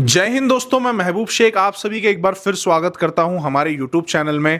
जय हिंद दोस्तों, मैं महबूब शेख आप सभी का एक बार फिर स्वागत करता हूं हमारे YouTube चैनल में।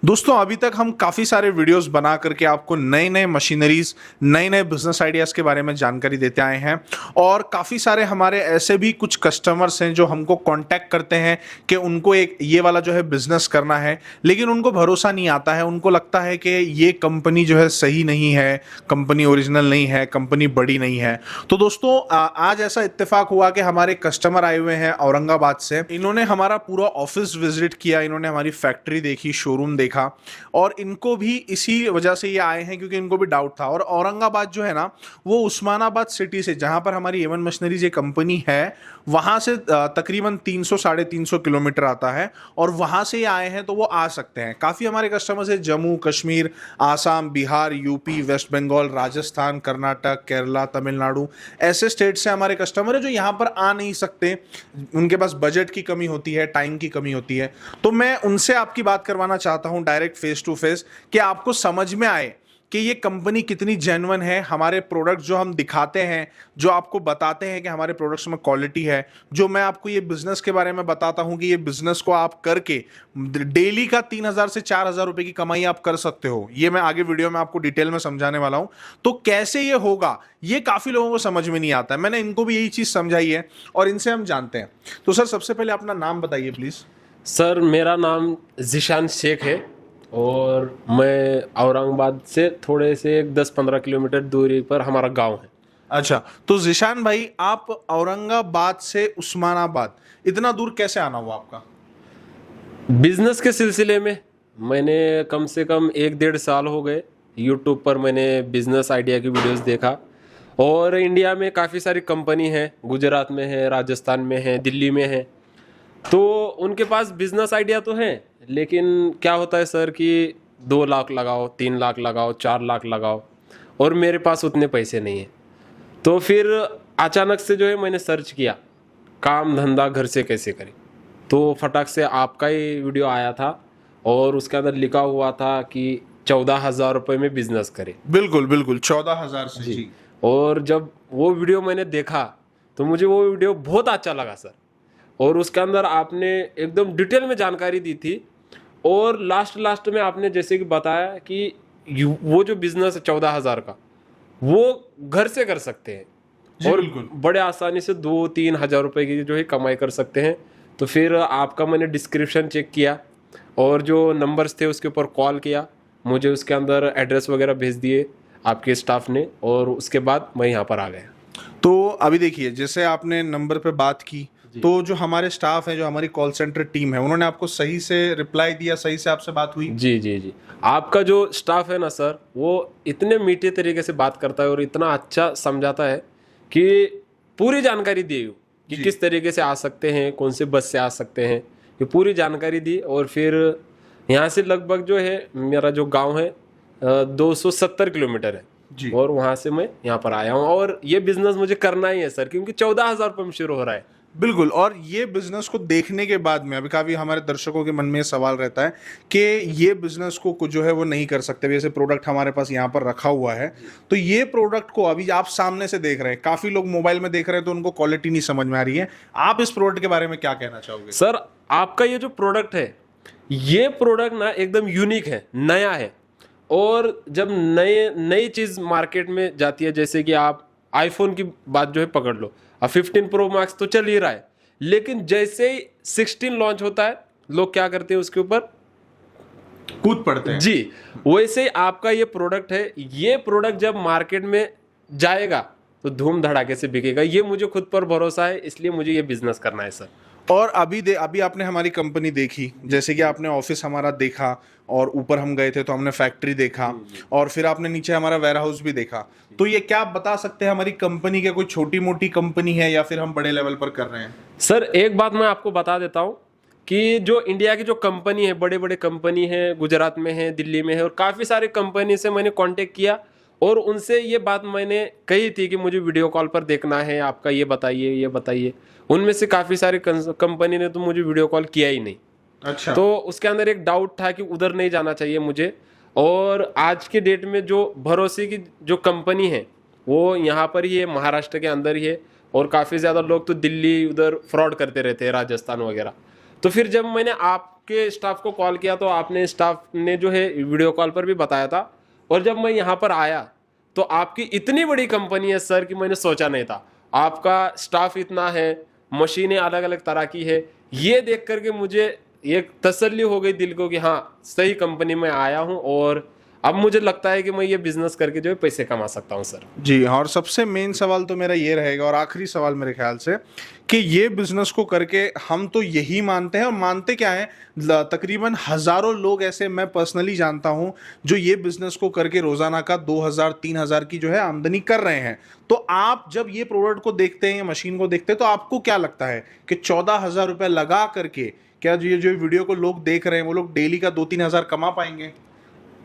दोस्तों, अभी तक हम काफ़ी सारे वीडियोस बना करके आपको नए नए मशीनरीज, नए नए बिजनेस आइडियाज़ के बारे में जानकारी देते आए हैं। और काफ़ी सारे हमारे ऐसे भी कुछ कस्टमर्स हैं जो हमको कांटेक्ट करते हैं कि उनको एक ये वाला जो है बिजनेस करना है, लेकिन उनको भरोसा नहीं आता है। उनको लगता है कि ये कंपनी जो है सही नहीं है, कंपनी ओरिजिनल नहीं है, कंपनी बड़ी नहीं है। तो दोस्तों, आज ऐसा इत्तेफाक हुआ कि हमारे कस्टमर आए हुए हैं औरंगाबाद से। इन्होंने हमारा पूरा ऑफिस विजिट किया, इन्होंने हमारी फैक्ट्री देखी, शोरूम देखा, और इनको भी इसी वजह से ये आए हैं क्योंकि इनको भी डाउट था। और औरंगाबाद जो है ना, वो उस्मानाबाद सिटी से, जहां पर हमारी एवन मशीनरीज ये कंपनी है, वहां से तकरीबन 300 साढ़े 300 किलोमीटर आता है। और वहां से ये आए हैं तो वो आ सकते हैं। काफ़ी हमारे कस्टमर्स है जम्मू कश्मीर, आसाम, बिहार, यूपी, वेस्ट बंगाल, राजस्थान, कर्नाटक, केरला, तमिलनाडु, ऐसे स्टेट से हमारे कस्टमर है जो यहाँ पर आ नहीं सकते। उनके पास बजट की कमी होती है, टाइम की कमी होती है। तो मैं उनसे आपकी बात करवाना चाहता हूँ डायरेक्ट फेस टू फेस, कि आपको समझ में आए कि ये कंपनी कितनी जेन्युइन है। हमारे प्रोडक्ट जो हम दिखाते हैं, जो आपको बताते हैं कि हमारे प्रोडक्ट्स में क्वालिटी है, जो मैं आपको ये बिजनेस के बारे में बताता हूं कि ये बिजनेस को आप करके डेली का 3,000 से 4,000 रुपए की कमाई आप कर सकते हो, ये मैं आगे वीडियो में आपको डिटेल में समझाने वाला हूं। तो कैसे ये होगा, ये काफी लोगों को समझ में नहीं आता है। मैंने इनको भी यही चीज समझाई है और इनसे हम जानते हैं। तो सर, सबसे पहले अपना नाम बताइए प्लीज। सर, मेरा नाम ज़ीशान शेख है और मैं औरंगाबाद से थोड़े से 10-15 किलोमीटर दूरी पर हमारा गांव है। अच्छा, तो जिशान भाई, आप औरंगाबाद से उस्मानाबाद इतना दूर कैसे आना हुआ आपका? बिजनेस के सिलसिले में मैंने कम से कम 1-1.5 साल हो गए यूट्यूब पर मैंने बिजनेस आइडिया की वीडियोस देखा। और इंडिया में काफ़ी सारी कंपनी है, गुजरात में है, राजस्थान में है, दिल्ली में है। तो उनके पास बिजनेस आइडिया तो है, लेकिन क्या होता है सर कि 2 लाख लगाओ, 3 लाख लगाओ, 4 लाख लगाओ, और मेरे पास उतने पैसे नहीं है। तो फिर अचानक से जो है मैंने सर्च किया काम धंधा घर से कैसे करें। तो फटाक से आपका ही वीडियो आया था और उसके अंदर लिखा हुआ था कि 14,000 रुपये में बिजनेस करें। बिल्कुल बिल्कुल, 14,000 से जी। और जब वो वीडियो मैंने देखा तो मुझे वो वीडियो बहुत अच्छा लगा सर। और उसके अंदर आपने एकदम डिटेल में जानकारी दी थी। और लास्ट में आपने जैसे कि बताया कि वो जो बिजनेस है 14,000 का, वो घर से कर सकते हैं और बड़े आसानी से 2-3 हज़ार रुपये की जो है कमाई कर सकते हैं। तो फिर आपका मैंने डिस्क्रिप्शन चेक किया और जो नंबर्स थे उसके ऊपर कॉल किया, मुझे उसके अंदर एड्रेस वगैरह भेज दिए आपके स्टाफ ने, और उसके बाद मैं यहाँ पर आ गया। तो अभी देखिए, जैसे आपने नंबर पे बात की, तो जो हमारे स्टाफ है, जो हमारी कॉल सेंटर टीम है, उन्होंने आपको सही से रिप्लाई दिया, सही से आपसे बात हुई? जी जी जी, आपका जो स्टाफ है ना सर, वो इतने मीठे तरीके से बात करता है और इतना अच्छा समझाता है कि पूरी जानकारी दी कि किस तरीके से आ सकते हैं, कौन से बस से आ सकते हैं, ये पूरी जानकारी दी। और फिर यहाँ से लगभग जो है मेरा जो गांव है 270 किलोमीटर है जी। और वहाँ से मैं यहाँ पर आया हूँ और ये बिजनेस मुझे करना ही है सर, क्योंकि 14,000 रुपये में शुरू हो रहा है। बिल्कुल, और ये बिजनेस को देखने के बाद में अभी काफ़ी हमारे दर्शकों के मन में ये सवाल रहता है कि ये बिजनेस को जो है वो नहीं कर सकते। जैसे प्रोडक्ट हमारे पास यहाँ पर रखा हुआ है, तो ये प्रोडक्ट को अभी आप सामने से देख रहे हैं, काफ़ी लोग मोबाइल में देख रहे हैं तो उनको क्वालिटी नहीं समझ में आ रही है। आप इस प्रोडक्ट के बारे में क्या कहना चाहोगे? सर, आपका ये जो प्रोडक्ट है, ये प्रोडक्ट ना एकदम यूनिक है, नया है। और जब नई चीज़ मार्केट में जाती है, जैसे कि आप आईफोन की बात जो है पकड़ लो, अब 15 प्रो मैक्स तो चल ही रहा है, लेकिन जैसे ही 16 लॉन्च होता है, लोग क्या करते हैं, उसके ऊपर कूद पड़ते हैं। जी। वैसे ही आपका ये प्रोडक्ट है, ये प्रोडक्ट जब मार्केट में जाएगा तो धूम धड़ाके से बिकेगा। ये मुझे खुद पर भरोसा है, इसलिए मुझे ये बिजनेस करना है सर। और अभी आपने हमारी कंपनी देखी, जैसे कि आपने ऑफिस हमारा देखा, और ऊपर हम गए थे तो हमने फैक्ट्री देखा, और फिर आपने नीचे हमारा वेयर हाउस भी देखा। तो ये क्या आप बता सकते हैं, हमारी कंपनी क्या कोई छोटी मोटी कंपनी है या फिर हम बड़े लेवल पर कर रहे हैं? सर, एक बात मैं आपको बता देता हूँ कि जो इंडिया की जो कंपनी है, बड़े बड़े कंपनी है, गुजरात में है, दिल्ली में है, और काफ़ी सारी कंपनी से मैंने कांटेक्ट किया और उनसे ये बात मैंने कही थी कि मुझे वीडियो कॉल पर देखना है, आपका ये बताइए ये बताइए। उनमें से काफ़ी सारी कंपनी ने तो मुझे वीडियो कॉल किया ही नहीं। अच्छा। तो उसके अंदर एक डाउट था कि उधर नहीं जाना चाहिए मुझे। और आज के डेट में जो भरोसे की जो कंपनी है वो यहाँ पर ही है, महाराष्ट्र के अंदर ही है, और काफ़ी ज़्यादा लोग तो दिल्ली उधर फ्रॉड करते रहते हैं, राजस्थान वगैरह। तो फिर जब मैंने आपके स्टाफ को कॉल किया तो आपने स्टाफ ने जो है वीडियो कॉल पर भी बताया था, और जब मैं यहाँ पर आया तो आपकी इतनी बड़ी कंपनी है सर कि मैंने सोचा नहीं था। आपका स्टाफ इतना है, मशीनें अलग अलग तरह की है, ये देख करके मुझे एक तसल्ली हो गई दिल को कि हाँ सही कंपनी में आया हूँ, और अब मुझे लगता है कि मैं ये बिजनेस करके जो है पैसे कमा सकता हूँ सर। जी हाँ, और सबसे मेन सवाल तो मेरा ये रहेगा और आखिरी सवाल मेरे ख्याल से कि ये बिजनेस को करके हम तो यही मानते हैं, और मानते क्या है, तकरीबन हजारों लोग ऐसे मैं पर्सनली जानता हूं जो ये बिजनेस को करके रोजाना का 2000-3000 की जो है आमदनी कर रहे हैं। तो आप जब ये प्रोडक्ट को देखते हैं या मशीन को देखते हैं तो आपको क्या लगता है कि 14,000 रुपए लगा करके क्या ये जो वीडियो को लोग देख रहे हैं वो लोग डेली का 2-3 हजार कमा पाएंगे?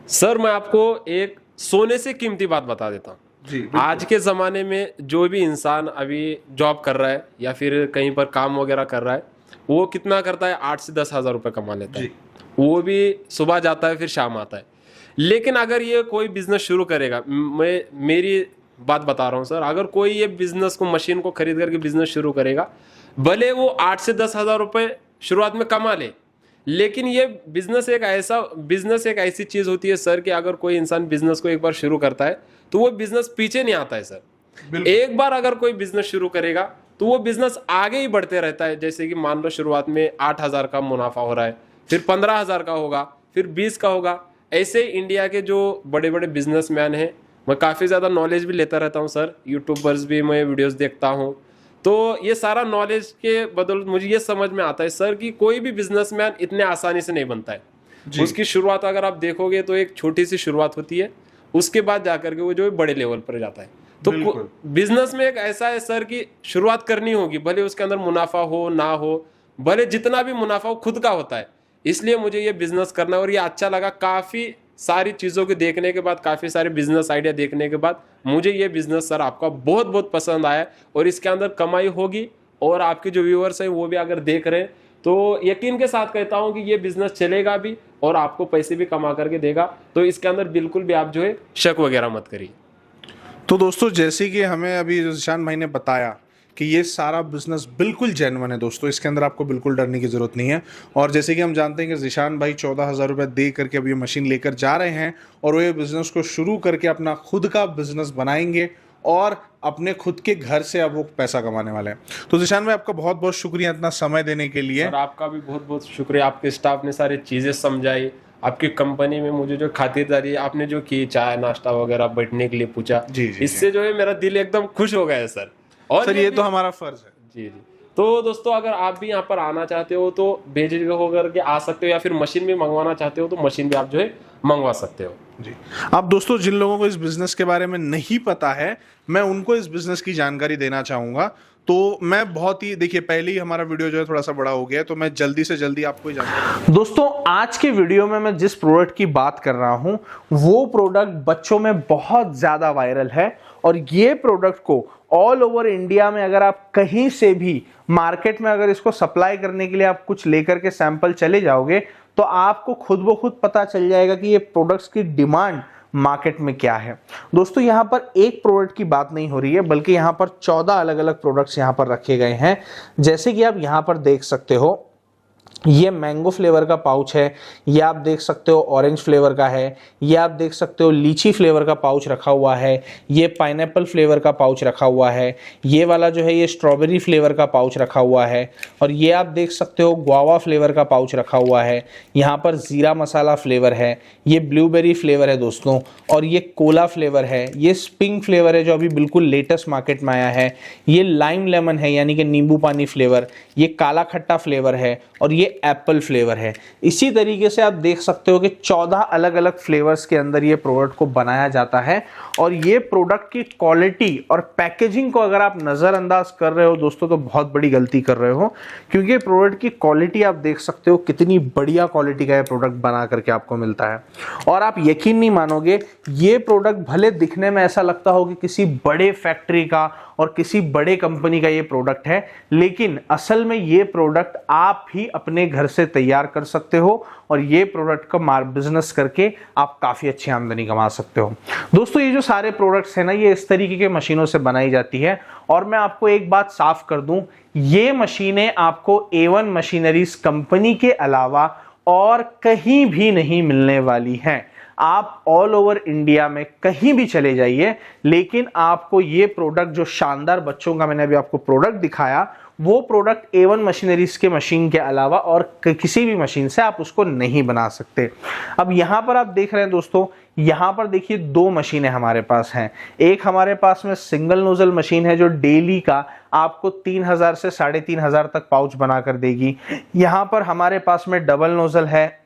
सर मैं आपको एक सोने से कीमती बात बता देता हूँ जी, आज के ज़माने में जो भी इंसान अभी जॉब कर रहा है या फिर कहीं पर काम वगैरह कर रहा है, वो कितना करता है, 8 से 10 हज़ार रुपये कमा लेता है। वो भी सुबह जाता है फिर शाम आता है। लेकिन अगर ये कोई बिजनेस शुरू करेगा, मैं मेरी बात बता रहा हूँ सर, अगर कोई ये बिजनेस को, मशीन को खरीद करके बिजनेस शुरू करेगा, भले वो 8 से 10 हज़ार रुपये शुरुआत में कमा ले, लेकिन ये बिजनेस एक ऐसी चीज़ होती है सर कि अगर कोई इंसान बिजनेस को एक बार शुरू करता है तो वो बिजनेस पीछे नहीं आता है सर। एक बार अगर कोई बिजनेस शुरू करेगा तो वो बिजनेस आगे ही बढ़ते रहता है। जैसे कि मान लो शुरुआत में 8,000 का मुनाफा हो रहा है, फिर 15,000 का होगा, फिर 20 का होगा। ऐसे इंडिया के जो बड़े बड़े बिजनेसमैन हैं, मैं काफ़ी ज़्यादा नॉलेज भी लेता रहता हूँ सर, यूट्यूबर्स भी मैं वीडियोज़ देखता हूँ, तो ये सारा नॉलेज के बदौलत मुझे ये समझ में आता है सर कि कोई भी बिजनेसमैन इतने आसानी से नहीं बनता है। उसकी शुरुआत अगर आप देखोगे तो एक छोटी सी शुरुआत होती है, उसके बाद जाकर के वो जो है बड़े लेवल पर जाता है। तो बिजनेस में एक ऐसा है सर कि शुरुआत करनी होगी, भले उसके अंदर मुनाफा हो ना हो, भले जितना भी मुनाफा हो खुद का होता है। इसलिए मुझे ये बिजनेस करना और ये अच्छा लगा। काफ़ी सारी चीज़ों को देखने के बाद, काफ़ी सारे बिजनेस आइडिया देखने के बाद मुझे ये बिजनेस सर आपका बहुत बहुत पसंद आया, और इसके अंदर कमाई होगी। और आपके जो व्यूअर्स हैं वो भी अगर देख रहे हैं तो यकीन के साथ कहता हूँ कि ये बिजनेस चलेगा भी और आपको पैसे भी कमा करके देगा। तो इसके अंदर बिल्कुल भी आप जो है शक वगैरह मत करिए। तो दोस्तों, जैसे कि हमें अभी ज़ीशान भाई ने बताया कि ये सारा बिजनेस बिल्कुल जेन्युइन है दोस्तों, इसके अंदर आपको बिल्कुल डरने की ज़रूरत नहीं है। और जैसे कि हम जानते हैं कि ज़ीशान भाई 14,000 रुपये दे करके अब ये मशीन लेकर जा रहे हैं और वो ये बिज़नेस को शुरू करके अपना खुद का बिज़नेस बनाएंगे और अपने खुद के घर से अब वो पैसा कमाने वाले हैं। तो ज़ीशान भाई, आपका बहुत बहुत शुक्रिया इतना समय देने के लिए। और आपका भी बहुत बहुत शुक्रिया, आपके स्टाफ ने सारी चीज़ें समझाई, आपकी कंपनी में मुझे जो खातिरदारी आपने जो की, चाय नाश्ता वगैरह बैठने के लिए पूछा, इससे जो है मेरा दिल एकदम खुश हो गया है सर। और सर ये तो हमारा फर्ज है। जी। तो दोस्तों, अगर आप भी यहाँ पर आना चाहते हो तो बेझिझक होकर के आ सकते हो, या फिर मशीन भी मंगवाना चाहते हो तो मशीन भी आप जो है मंगवा सकते हो। जी। अब दोस्तों, जिन लोगों को इस बिजनेस के बारे में नहीं पता है, मैं उनको इस बिजनेस की जानकारी देना चाहूँगा। तो मैं बहुत ही, देखिए, पहले ही हमारा वीडियो जो है थोड़ा सा बड़ा हो गया है, तो मैं जल्दी से जल्दी आपको ही जानकारी। दोस्तों, आज के वीडियो में मैं जिस प्रोडक्ट की बात कर रहा हूँ वो प्रोडक्ट बच्चों में बहुत ज़्यादा वायरल है, और ये प्रोडक्ट को ऑल ओवर इंडिया में अगर आप कहीं से भी मार्केट में अगर इसको सप्लाई करने के लिए आप कुछ लेकर के सैंपल चले जाओगे तो आपको खुद ब खुद पता चल जाएगा कि ये प्रोडक्ट्स की डिमांड मार्केट में क्या है। दोस्तों, यहाँ पर एक प्रोडक्ट की बात नहीं हो रही है, बल्कि यहाँ पर 14 अलग अलग प्रोडक्ट्स यहाँ पर रखे गए हैं। जैसे कि आप यहाँ पर देख सकते हो, ये मैंगो फ्लेवर का पाउच है, ये आप देख सकते हो ऑरेंज फ्लेवर का है, ये आप देख सकते हो लीची फ्लेवर का पाउच रखा हुआ है, ये पाइनएप्पल फ्लेवर का पाउच रखा हुआ है, ये वाला जो है ये स्ट्रॉबेरी फ्लेवर का पाउच रखा हुआ है, और ये आप देख सकते हो गुआवा फ्लेवर का पाउच रखा हुआ है। यहाँ पर ज़ीरा मसाला फ्लेवर है, ये ब्लूबेरी फ्लेवर है दोस्तों, और ये कोला फ्लेवर है, ये स्पिंग फ्लेवर है जो अभी बिल्कुल लेटेस्ट मार्केट में आया है, ये लाइम लेमन है यानी कि नींबू पानी फ्लेवर, ये काला खट्टा फ्लेवर है, और ये एप्पल फ्लेवर है। इसी तरीके से आप देख सकते हो कि 14 अलग अलग फ्लेवर्स के अंदर ये प्रोडक्ट को बनाया जाता है। और ये प्रोडक्ट की क्वालिटी और पैकेजिंग को अगर आप नज़रअंदाज कर रहे हो दोस्तों तो बहुत बड़ी गलती कर रहे हो, क्योंकि प्रोडक्ट की क्वालिटी आप देख सकते हो कितनी बढ़िया क्वालिटी का ये प्रोडक्ट बना करके आपको मिलता है। और आप यकीन नहीं मानोगे, ये प्रोडक्ट भले दिखने में ऐसा लगता हो कि किसी बड़े फैक्ट्री का और किसी बड़े कंपनी का ये प्रोडक्ट है, लेकिन असल में ये प्रोडक्ट आप ही अपने घर से तैयार कर सकते हो और ये प्रोडक्ट का बिजनेस करके आप काफी अच्छी आमदनी कमा सकते हो। दोस्तों, ये जो सारे प्रोडक्ट्स हैं ना, ये इस तरीके के मशीनों से बनाई जाती है और मैं आपको एक बात साफ कर दूं, ये मशीनें आपको A1 मशीनरीज कंपनी के अलावा और कहीं भी नहीं मिलने वाली हैं। आप ऑल ओवर इंडिया में कहीं भी चले जाइए, लेकिन आपको ये प्रोडक्ट, जो शानदार बच्चों का मैंने अभी आपको प्रोडक्ट दिखाया, वो प्रोडक्ट A1 मशीनरीज के मशीन के अलावा और किसी भी मशीन से आप उसको नहीं बना सकते। अब यहां पर आप देख रहे हैं दोस्तों, यहां पर देखिए 2 मशीनें हमारे पास हैं। एक हमारे पास में सिंगल नोजल मशीन है जो डेली का आपको 3000 से 3500 तक पाउच बनाकर देगी। यहां पर हमारे पास में डबल नोजल है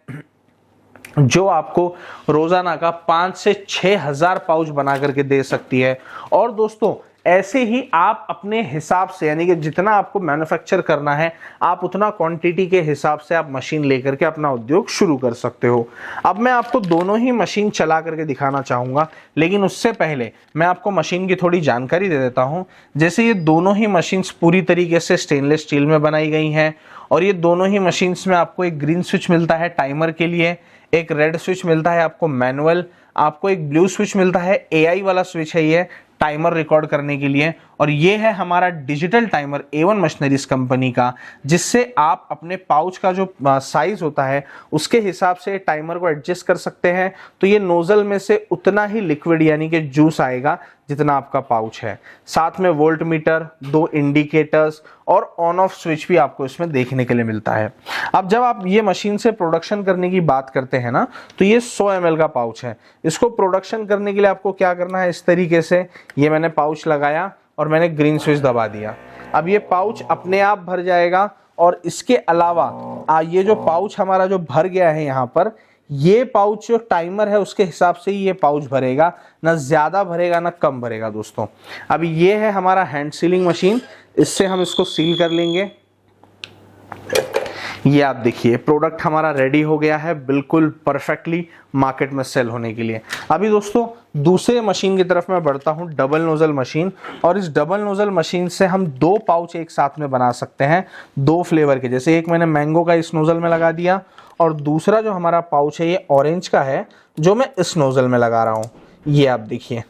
जो आपको रोजाना का 5 से 6000 पाउच बना करके दे सकती है। और दोस्तों, ऐसे ही आप अपने हिसाब से, यानी कि जितना आपको मैन्युफैक्चर करना है, आप उतना क्वांटिटी के हिसाब से आप मशीन लेकर के अपना उद्योग शुरू कर सकते हो। अब मैं आपको दोनों ही मशीन चला करके दिखाना चाहूंगा, लेकिन उससे पहले मैं आपको मशीन की थोड़ी जानकारी दे देता हूं। जैसे ये दोनों ही मशीन्स पूरी तरीके से स्टेनलेस स्टील में बनाई गई हैं और ये दोनों ही मशीन्स में आपको एक ग्रीन स्विच मिलता है टाइमर के लिए, एक रेड स्विच मिलता है आपको मैनुअल, आपको एक ब्लू स्विच मिलता है, AI वाला स्विच है ये टाइमर रिकॉर्ड करने के लिए, और ये है हमारा digital timer A1 machineries company का, जिससे आप अपने पाउच का जो साइज होता है उसके हिसाब से टाइमर को एडजस्ट कर सकते हैं। तो ये नोजल में से उतना ही लिक्विड यानी कि जूस आएगा जितना आपका पाउच है। साथ में वोल्ट मीटर, 2 इंडिकेटर्स और ऑन ऑफ स्विच भी आपको इसमें देखने के लिए मिलता है। अब जब आप ये मशीन से प्रोडक्शन करने की बात करते हैं ना, तो ये 100 ml का पाउच है। इसको प्रोडक्शन करने के लिए आपको क्या करना है, इस तरीके से ये मैंने पाउच लगाया और मैंने ग्रीन स्विच दबा दिया। अब ये पाउच अपने आप भर जाएगा और इसके अलावा ये जो पाउच हमारा जो भर गया है यहाँ पर, ये पाउच जो टाइमर है उसके हिसाब से ही ये पाउच भरेगा, ना ज्यादा भरेगा ना कम भरेगा दोस्तों। अब ये है हमारा हैंड सीलिंग मशीन, इससे हम इसको सील कर लेंगे। ये आप देखिए प्रोडक्ट हमारा रेडी हो गया है बिल्कुल परफेक्टली मार्केट में सेल होने के लिए। अभी दोस्तों दूसरे मशीन की तरफ मैं बढ़ता हूं, डबल नोजल मशीन। और इस डबल नोजल मशीन से हम 2 पाउच एक साथ में बना सकते हैं, 2 फ्लेवर के। जैसे एक मैंने मैंगो का इस नोजल में लगा दिया और दूसरा जो हमारा पाउच है ये ऑरेंज का है जो मैं इस नोजल में लगा रहा हूं। ये आप देखिए,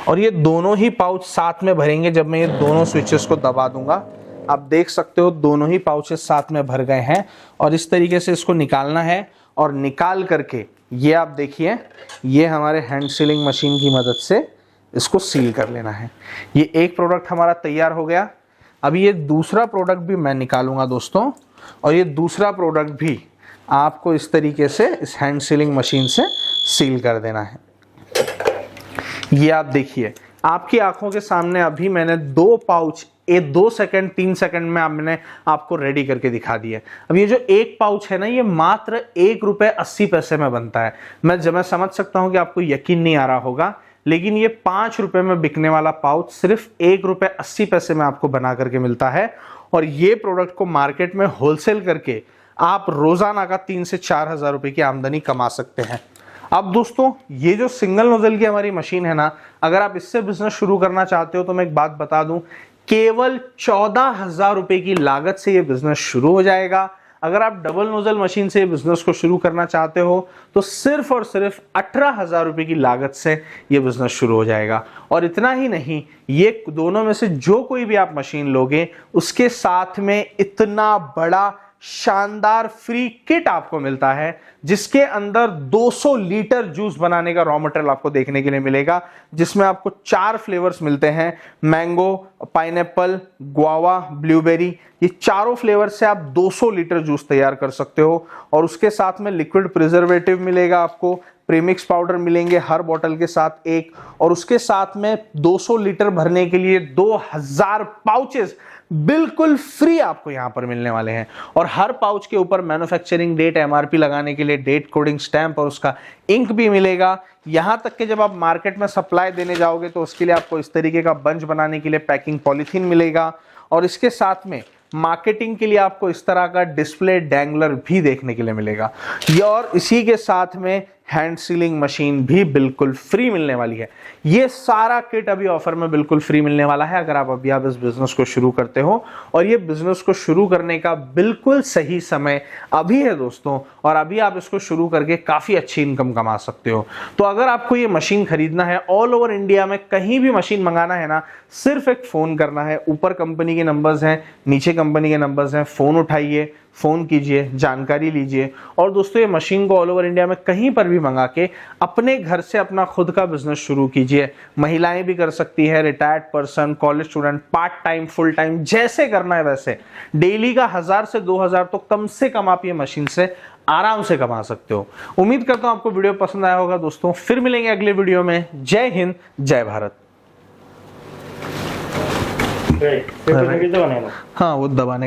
और ये दोनों ही पाउच साथ में भरेंगे जब मैं ये दोनों स्विचेस को दबा दूंगा। आप देख सकते हो दोनों ही पाउचेस साथ में भर गए हैं और इस तरीके से इसको निकालना है और निकाल करके ये आप देखिए, ये हमारे हैंड सीलिंग मशीन की मदद से इसको सील कर लेना है। ये एक प्रोडक्ट हमारा तैयार हो गया। अभी ये दूसरा प्रोडक्ट भी मैं निकालूंगा दोस्तों, और ये दूसरा प्रोडक्ट भी आपको इस तरीके से इस हैंड सीलिंग मशीन से सील कर देना है। ये आप देखिए, आपकी आंखों के सामने अभी मैंने 2 पाउच 2 सेकंड 3 सेकंड में मैंने आपको रेडी करके दिखा दिया। अब ये जो एक पाउच है ना, ये मात्र ₹1.80 में बनता है। मैं समझ सकता हूं कि आपको यकीन नहीं आ रहा होगा, लेकिन ये ₹5 में बिकने वाला पाउच सिर्फ ₹1.80 में आपको बना करके मिलता है। और ये प्रोडक्ट को मार्केट में होलसेल करके आप रोजाना का 3 से 4 हजार रुपए की आमदनी कमा सकते हैं। अब दोस्तों, ये जो सिंगल नोजल की हमारी मशीन है ना, अगर आप इससे बिजनेस शुरू करना चाहते हो तो मैं एक बात बता दूं, केवल 14,000 रुपए की लागत से ये बिजनेस शुरू हो जाएगा। अगर आप डबल नोजल मशीन से बिजनेस को शुरू करना चाहते हो तो सिर्फ और सिर्फ 18,000 रुपए की लागत से ये बिजनेस शुरू हो जाएगा। और इतना ही नहीं, ये दोनों में से जो कोई भी आप मशीन लोगे उसके साथ में इतना बड़ा शानदार फ्री किट आपको मिलता है, जिसके अंदर 200 लीटर जूस बनाने का रॉ मटेरियल आपको देखने के लिए मिलेगा, जिसमें आपको 4 फ्लेवर्स मिलते हैं, मैंगो, पाइनएप्पल, गुआवा, ब्लूबेरी। ये चारों फ्लेवर से आप 200 लीटर जूस तैयार कर सकते हो। और उसके साथ में लिक्विड प्रिजर्वेटिव मिलेगा, आपको प्रीमिक्स पाउडर मिलेंगे हर बोतल के साथ एक, और उसके साथ में 200 लीटर भरने के लिए 2000 पाउचेस बिल्कुल फ्री आपको यहां पर मिलने वाले हैं। और हर पाउच के ऊपर मैन्युफैक्चरिंग डेट, MRP लगाने के लिए डेट कोडिंग स्टैंप और उसका इंक भी मिलेगा। यहां तक कि जब आप मार्केट में सप्लाई देने जाओगे तो उसके लिए आपको इस तरीके का बंच बनाने के लिए पैकिंग पॉलीथीन मिलेगा। और इसके साथ में मार्केटिंग के लिए आपको इस तरह का डिस्प्ले डैंगलर भी देखने के लिए मिलेगा। और इसी के साथ में हैंड सीलिंग मशीन भी बिल्कुल फ्री मिलने वाली है। ये सारा किट अभी ऑफर में बिल्कुल फ्री मिलने वाला है अगर आप इस बिजनेस को शुरू करते हो, और ये बिजनेस को शुरू करने का बिल्कुल सही समय अभी है दोस्तों, और अभी आप इसको शुरू करके काफी अच्छी इनकम कमा सकते हो। तो अगर आपको ये मशीन खरीदना है, ऑल ओवर इंडिया में कहीं भी मशीन मंगाना है ना, सिर्फ एक फोन करना है। ऊपर कंपनी के नंबर्स हैं, नीचे कंपनी के नंबर्स हैं, फोन उठाइए, फोन कीजिए, जानकारी लीजिए, और दोस्तों ये मशीन को ऑल ओवर इंडिया में कहीं पर भी मंगा के अपने घर से अपना खुद का बिजनेस शुरू कीजिए। महिलाएं भी कर सकती है, retired person, college student, part time, full time, जैसे करना है वैसे। डेली का 1000 से 2000 तो कम से कम आप ये मशीन से आराम से कमा सकते हो। उम्मीद करता हूं आपको वीडियो पसंद आया होगा दोस्तों। फिर मिलेंगे अगले वीडियो में। जय हिंद, जय भारत। हाँ, वो दबाने